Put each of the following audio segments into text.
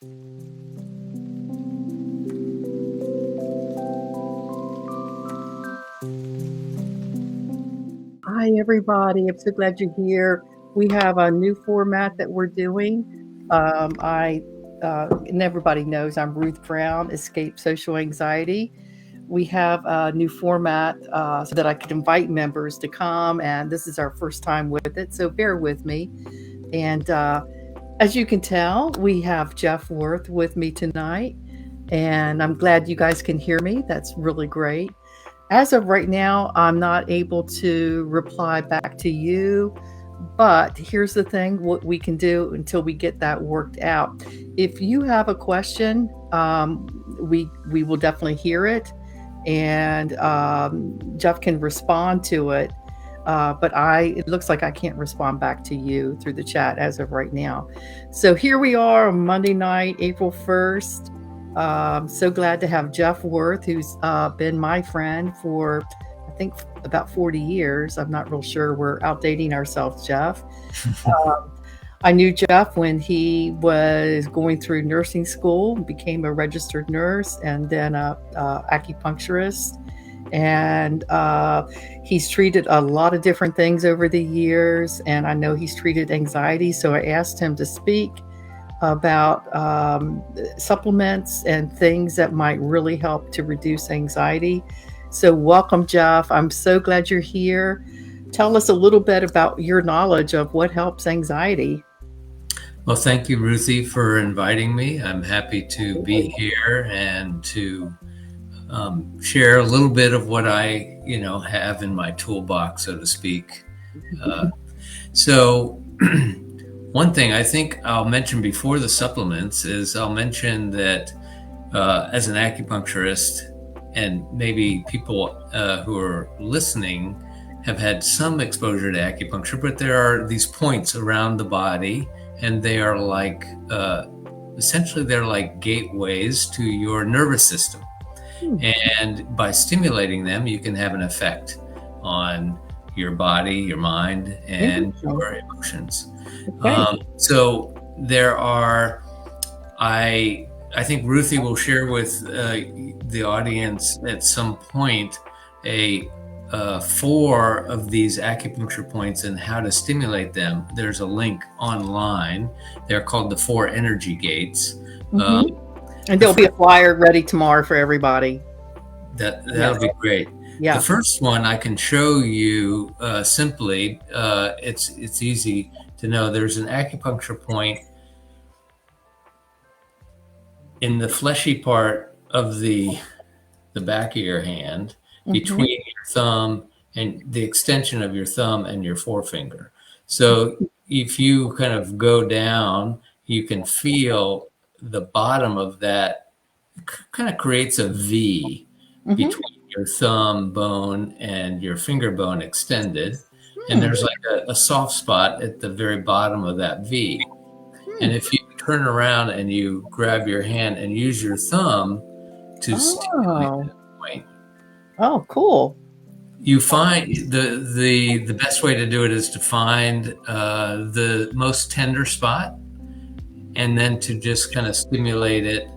Hi, everybody. I'm so glad you're here. We have a new format that we're doing. And everybody knows I'm Ruth Brown, Escape Social Anxiety. We have a new format so that I could invite members to come, and this is our first time with it, so bear with me. And as you can tell, we have Jeff Worth with me tonight, and I'm glad you guys can hear me. That's really great. As of right now, I'm not able to reply back to you, but here's the thing what we can do until we get that worked out. If you have a question, we will definitely hear it, and Jeff can respond to it. But it looks like I can't respond back to you through the chat as of right now. So here we are on Monday night, April 1st. So glad to have Jeff Worth, who's been my friend for, I think, about 40 years. I'm not real sure. We're outdating ourselves, Jeff. I knew Jeff when he was going through nursing school, became a registered nurse, and then a acupuncturist. And he's treated a lot of different things over the years, and I know he's treated anxiety. So I asked him to speak about supplements and things that might really help to reduce anxiety. So welcome, Jeff. I'm so glad you're here. Tell us a little bit about your knowledge of what helps anxiety. Well, thank you, Ruthie, for inviting me. I'm happy to be here and to share a little bit of what I, have in my toolbox, so to speak. So one thing I think I'll mention before the supplements is I'll mention that as an acupuncturist, and maybe people who are listening have had some exposure to acupuncture, but there are these points around the body, and they are like, essentially they're like gateways to your nervous system. And by stimulating them, you can have an effect on your body, your mind, and your emotions. Okay. So there are, I think Ruthie will share with the audience at some point 4 of these acupuncture points and how to stimulate them. There's a link online. They're called the 4 energy gates. And there'll be a flyer ready tomorrow for everybody. That'll be great. Yeah. The first one I can show you simply. It's easy to know. There's an acupuncture point in the fleshy part of the back of your hand, between your thumb and the extension of your thumb and your forefinger. So if you kind of go down, you can feel the bottom of that kind of creates a V between your thumb bone and your finger bone extended. And there's like a soft spot at the very bottom of that V. And if you turn around and you grab your hand and use your thumb to stimulate that point. Oh, cool. You find the best way to do it is to find the most tender spot, and then to just kind of stimulate it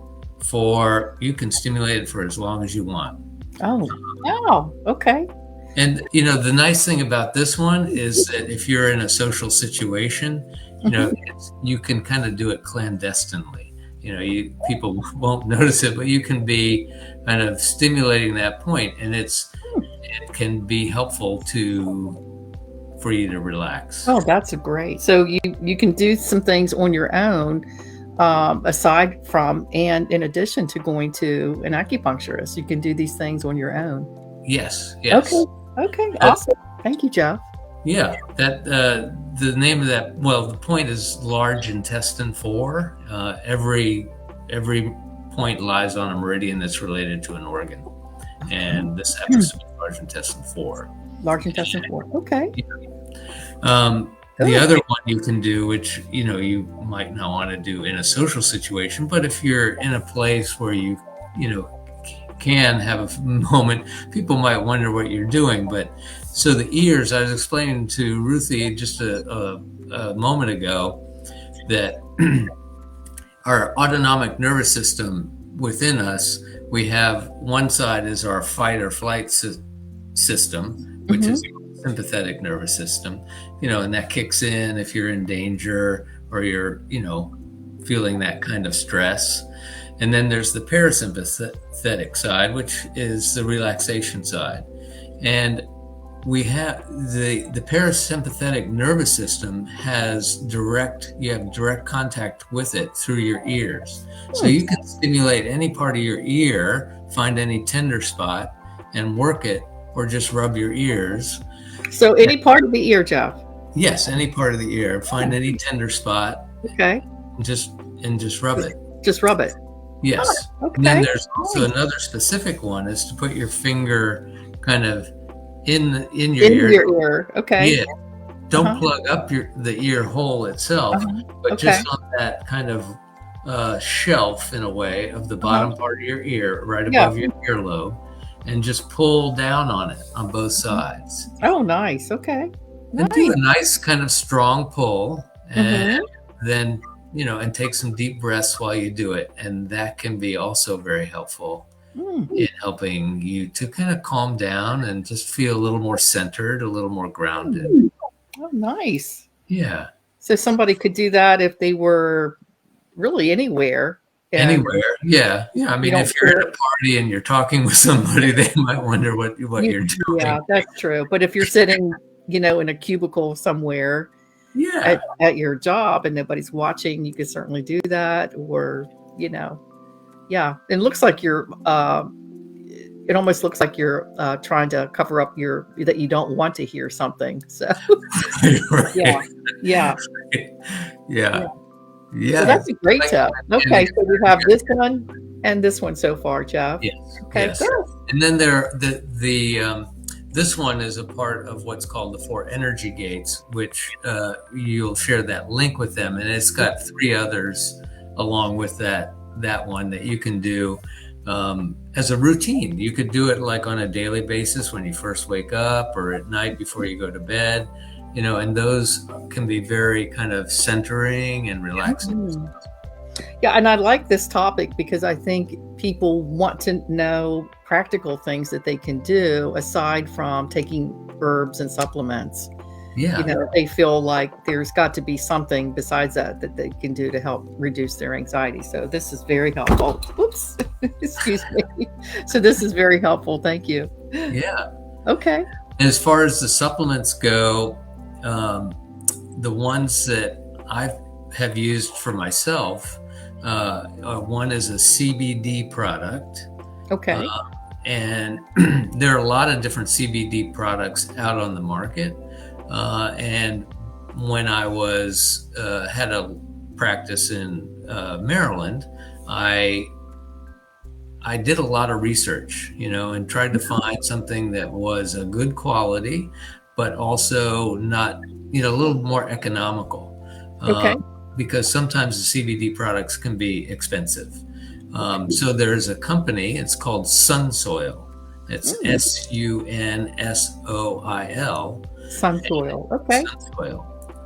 you can stimulate it for as long as you want. Oh, wow. Okay. And, the nice thing about this one is that if you're in a social situation, you can kind of do it clandestinely. People won't notice it, but you can be kind of stimulating that point, and it can be helpful for you to relax. Oh, that's great. So you can do some things on your own, aside from and in addition to going to an acupuncturist. You can do these things on your own. Yes. Okay. Awesome. Thank you, Jeff. Yeah, the name of that, the point is large intestine 4. Every point lies on a meridian that's related to an organ. And this happens to be large intestine 4. Large intestine 4. Okay. The other one you can do, which, you might not want to do in a social situation, but if you're in a place where you can have a moment, people might wonder what you're doing. But so the ears, I was explaining to Ruthie just a moment ago that our autonomic nervous system within us, we have one side is our fight or flight system, which Mm-hmm. is sympathetic nervous system, and that kicks in if you're in danger or you're, feeling that kind of stress. And then there's the parasympathetic side, which is the relaxation side. And we have the parasympathetic nervous system you have direct contact with it through your ears. So you can stimulate any part of your ear, find any tender spot and work it, or just rub your ears. So any part of the ear, Jeff? Yes, any part of the ear. Find any tender spot. Okay. And just rub it. Just rub it. Yes. Oh, okay. And then there's also another specific one, is to put your finger kind of in your ear. Your ear. Okay. Yeah. Don't plug up the ear hole itself, but just on that kind of shelf, in a way, of the bottom part of your ear, right above your earlobe, and just pull down on it on both sides. Oh, nice. Okay. And do a nice kind of strong pull, and then, and take some deep breaths while you do it. And that can be also very helpful in helping you to kind of calm down and just feel a little more centered, a little more grounded. Oh, nice. Yeah. So somebody could do that if they were really anywhere. Anywhere. Yeah. Yeah. I mean, if you're at a party and you're talking with somebody, they might wonder what you're doing. Yeah, that's true. But if you're sitting, in a cubicle somewhere at your job and nobody's watching, you could certainly do that. Or, it looks like it almost looks like you're trying to cover up that you don't want to hear something. So yeah. So that's a great tip. Okay, so we have this one and this one so far, Jeff. Yes. Okay. Yes. And then this one is a part of what's called the 4 energy gates, which you'll share that link with them, and it's got 3 others along with that one that you can do as a routine. You could do it like on a daily basis when you first wake up, or at night before you go to bed, and those can be very kind of centering and relaxing. Yeah, and I like this topic because I think people want to know practical things that they can do aside from taking herbs and supplements. Yeah. They feel like there's got to be something besides that they can do to help reduce their anxiety. So this is very helpful. Oops, excuse me. So this is very helpful. Thank you. Yeah. Okay. And as far as the supplements go, the ones that I have used for myself, one is a CBD product. Okay. And there are a lot of different CBD products out on the market. And when I had a practice in Maryland, I did a lot of research, and tried to find something that was a good quality, but also not, a little more economical. Okay. Because sometimes the CBD products can be expensive. So there's a company, it's called Sunsoil. It's Sunsoil. Sunsoil. Okay. Sunsoil.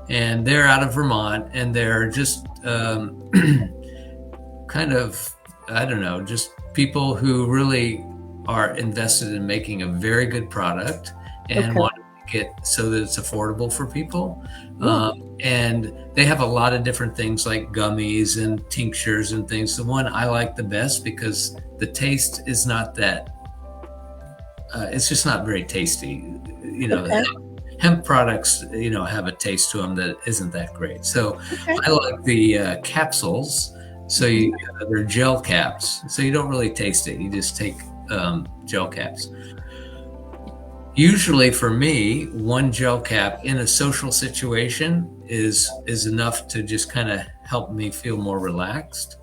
And they're out of Vermont, and they're just kind of, I don't know, just people who really are invested in making a very good product and want to make it so that it's affordable for people. And they have a lot of different things like gummies and tinctures and things. The one I like the best because the taste is not that, it's just not very tasty. Hemp products, have a taste to them that isn't that great. So I like the capsules. So they're gel caps. So you don't really taste it. You just take gel caps. Usually for me, one gel cap in a social situation is enough to just kind of help me feel more relaxed.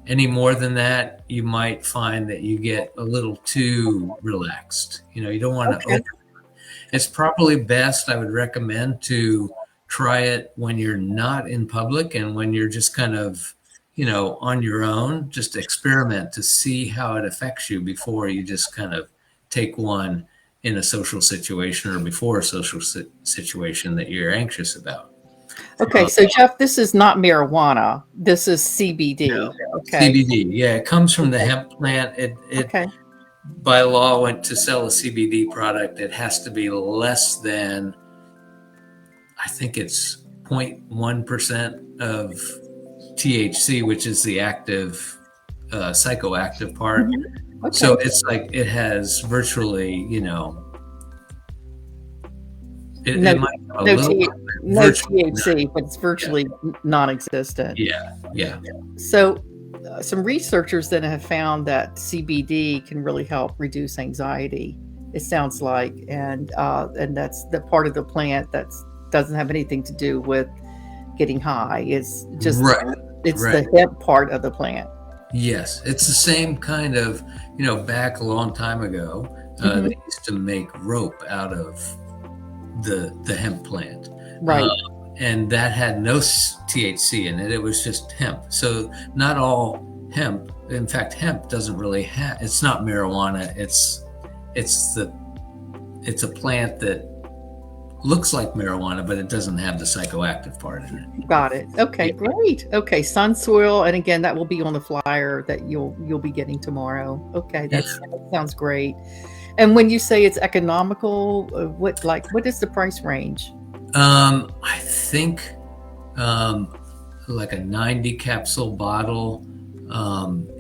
Any more than that, you might find that you get a little too relaxed. You don't want to It's probably best, I would recommend, to try it when you're not in public and when you're just kind of, on your own. Just experiment to see how it affects you before you just kind of take one in a social situation or before a social situation that you're anxious about. Okay, so Jeff, this is not marijuana. This is CBD. No. Okay. CBD, yeah, it comes from the hemp plant. It Okay. by law, went to sell a CBD product, it has to be less than, I think it's 0.1% of THC, which is the active, psychoactive part. Mm-hmm. Okay. So it's like it has virtually, you know, it might have a little no THC, but it's virtually non-existent. Yeah, yeah. So, some researchers then have found that CBD can really help reduce anxiety. It sounds like, and that's the part of the plant that doesn't have anything to do with getting high. It's just it's the hemp part of the plant. Yes, it's the same kind of, you know, back a long time ago, they used to make rope out of the hemp plant. Right. And that had no THC in it. It was just hemp. So not all hemp, in fact, hemp doesn't really have, it's not marijuana. It's a plant that looks like marijuana, but it doesn't have the psychoactive part in it. Got it. Okay, great. Okay, sun soil, and again, that will be on the flyer that you'll be getting tomorrow. Okay, that sounds great. And when you say it's economical, what is the price range? I think like a 90 capsule bottle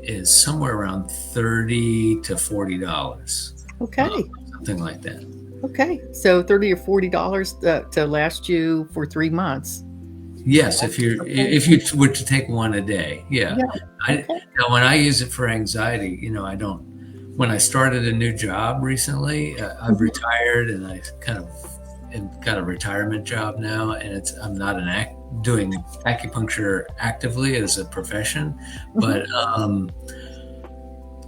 is somewhere around $30 to $40. Okay. Something like that. Okay, so $30 or $40 to last you for 3 months. Yes, if you were to take one a day, yeah. Now, when I use it for anxiety, you know, I don't. When I started a new job recently, I've retired, and I kind of got a retirement job now, and I'm not doing acupuncture actively as a profession, but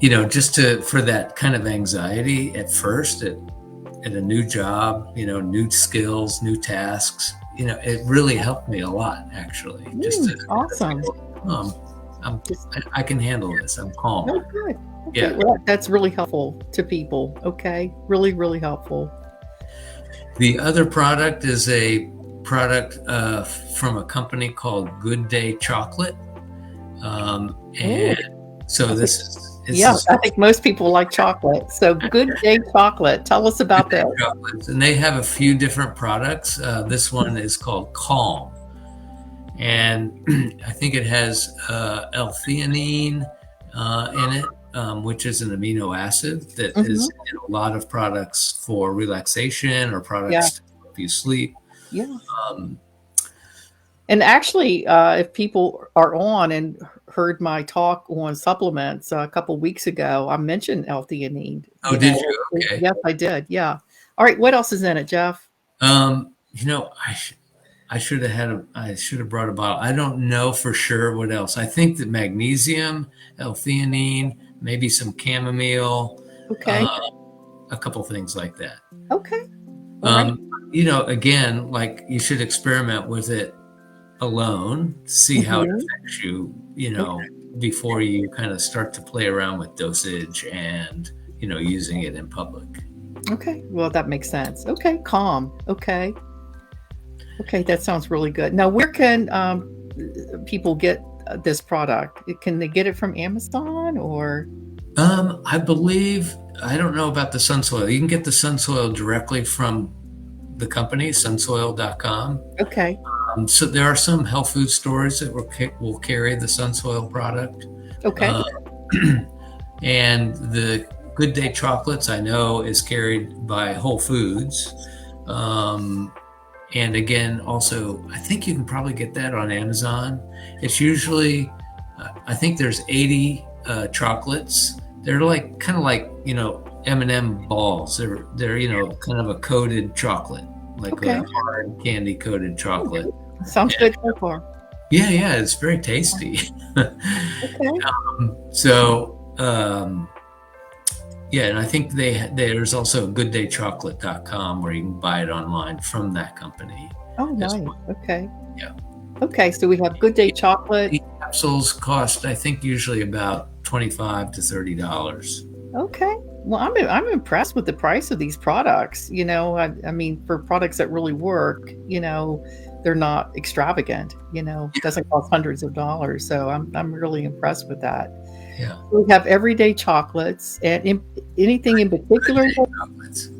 you know, just for that kind of anxiety at first at a new job, you know, new skills, new tasks, you know, it really helped me a lot, actually. Awesome. I can handle this. I'm calm. Oh, good. Okay. Yeah. Well, that's really helpful to people. Okay. Really, really helpful. The other product is a product from a company called Good Day Chocolate. And so this is... I think most people like chocolate. So Good Day Chocolate. Tell us about that. And they have a few different products. This one is called Calm. And I think it has L-theanine in it, which is an amino acid that is in a lot of products for relaxation or products to help you sleep. Yeah. And actually, if people are on and heard my talk on supplements a couple weeks ago, I mentioned L-theanine. Oh, did you? Okay. Yes, I did. Yeah. All right. What else is in it, Jeff? You know, I should have brought a bottle. I don't know for sure what else. I think that magnesium, L-theanine, maybe some chamomile. Okay. A couple things like that. Okay. You know, again, like you should experiment with it alone, see how it affects you, you know, before you kind of start to play around with dosage and, you know, using it in public. Okay. Well, that makes sense. Okay. Calm. Okay. Okay. That sounds really good. Now, where can people get this product? Can they get it from Amazon or? I believe, I don't know about the Sunsoil. You can get the Sunsoil directly from the company, sunsoil.com. Okay. So there are some health food stores that will carry the Sunsoil product. Okay. And the Good Day Chocolates, I know, is carried by Whole Foods. And again, also, I think you can probably get that on Amazon. It's usually, I think there's 80 chocolates. They're like kind of like, you know, M&M balls. They're you know, kind of a coated chocolate, like a hard candy coated chocolate. Sounds good so far. Yeah, it's very tasty. Okay. Yeah, and I think there's also gooddaychocolate.com where you can buy it online from that company. Oh, nice. Okay. Yeah. Okay, so we have Good Day Chocolate. The capsules cost, I think, usually about $25 to $30. Okay. Well, I'm impressed with the price of these products. You know, I mean, for products that really work, you know, they're not extravagant. It doesn't cost hundreds of dollars. So I'm really impressed with that. Yeah. We have everyday chocolates and anything in particular. Chocolates.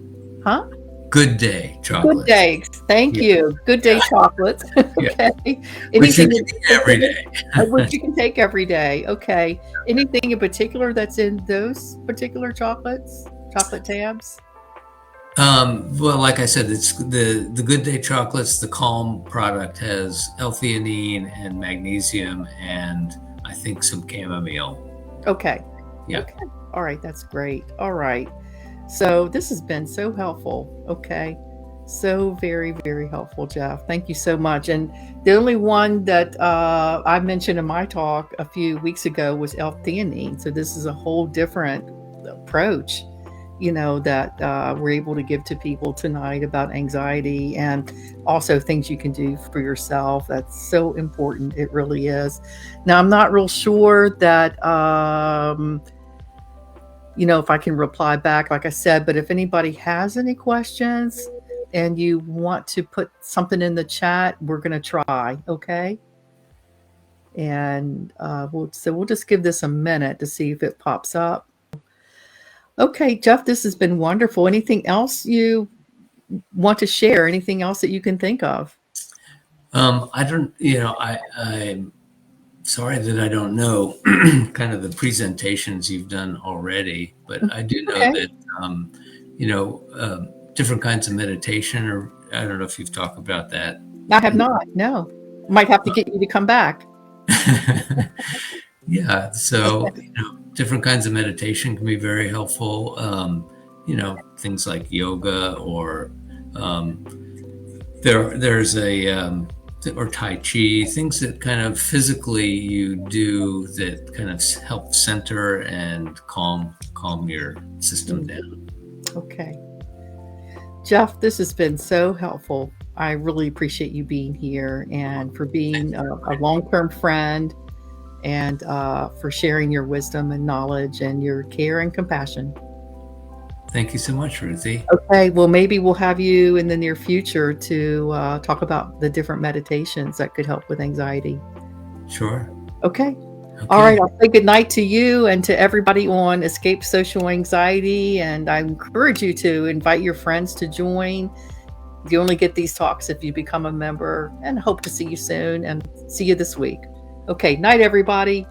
Huh? Good Day chocolates. Good Day. Thank you. Good Day chocolates. Okay. Which you can take every day. Which you can take every day. Okay. Anything in particular that's in those particular chocolate tabs? Well, like I said, it's the Good Day chocolates. The Calm product has L-theanine and magnesium, and I think some chamomile. Okay. Yeah. Okay. All right. That's great. All right. So this has been so helpful. Okay. So very, very helpful, Jeff. Thank you so much. And the only one that I mentioned in my talk a few weeks ago was L-theanine. So this is a whole different approach, that we're able to give to people tonight about anxiety and also things you can do for yourself. That's so important. It really is. Now, I'm not real sure that, if I can reply back, like I said, but if anybody has any questions and you want to put something in the chat, we're going to try. Okay. And we'll just give this a minute to see if it pops up. Okay, Jeff, this has been wonderful. Anything else you want to share? Anything else that you can think of? I don't, I'm sorry that I don't know kind of the presentations you've done already, but I do know that, different kinds of meditation, or I don't know if you've talked about that. I have not, no. Might have to get you to come back. Yeah, so different kinds of meditation can be very helpful. Things like yoga, or there's or Tai Chi, things that kind of physically you do that kind of help center and calm your system down. Okay. Jeff, this has been so helpful. I really appreciate you being here and for being a long-term friend, and for sharing your wisdom and knowledge and your care and compassion. Thank you so much, Ruthie. Okay, well, maybe we'll have you in the near future to talk about the different meditations that could help with anxiety. Sure. Okay. All right, I'll say good night to you and to everybody on Escape Social Anxiety, and I encourage you to invite your friends to join. You only get these talks if you become a member, and hope to see you soon and see you this week. Okay, night, everybody.